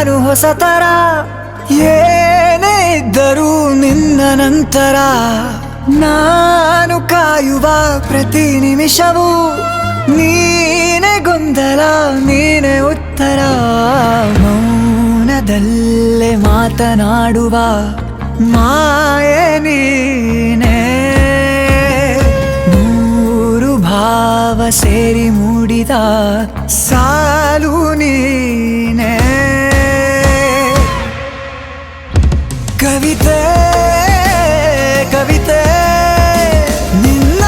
ನಾನು ಹೊಸತರ ಏನೇ ಇದ್ದರೂ ನಿನ್ನ ನಂತರ ನಾನು ಕಾಯುವ ಪ್ರತಿ ನಿಮಿಷವೂ ನೀನೆ ಗೊಂದಲ ನೀನೆ ಉತ್ತರ ಮೌನದಲ್ಲೇ ಮಾತನಾಡುವ ಮಾಯೆ ನೀನೆ ನೂರು ಭಾವ ಸೇರಿ ಮೂಡಿದ ಸಾಲು ನೀನೆ ಕವಿತೆ ಕವಿತೆ ನಿನ್ನ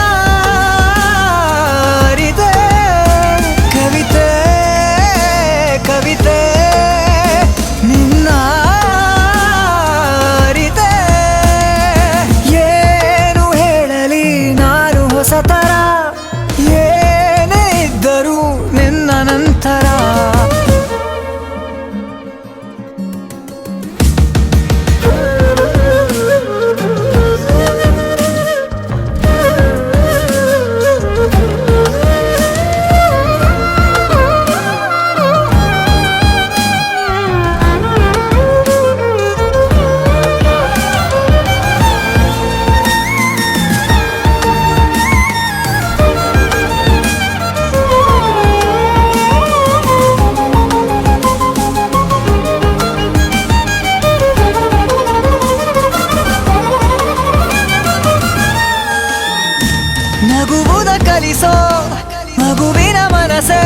ಅರಿತೆ ಕವಿತೆ ಕವಿತೆ ನಿನ್ನ ಅರಿತೆ ಏನು ಹೇಳಲಿ ನಾನು ಹೊಸತರ ಏನೇ ಇದ್ದರೂ ನಿನ್ನ ನಂತರ ನಗುವುದ ಕಲಿಸೋ ಮಗುವಿನ ಮನಸೆ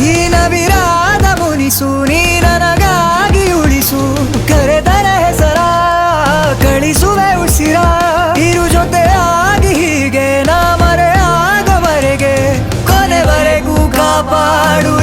ಈ ನವಿರಾದ ಮುನಿಸು ನೀ ನನಗಾಗಿ ಉಳಿಸು ಕರೆದರ ಹೆಸರ ಕಳಿಸುವೆ ಉಸಿರ ಇರು ಜೊತೆಯಾಗಿ ಹೀಗೆ ನಾ ಮರೆಯಾಗವರೆಗೆ ಕೊನೆವರೆಗೂ ಕಾಪಾಡು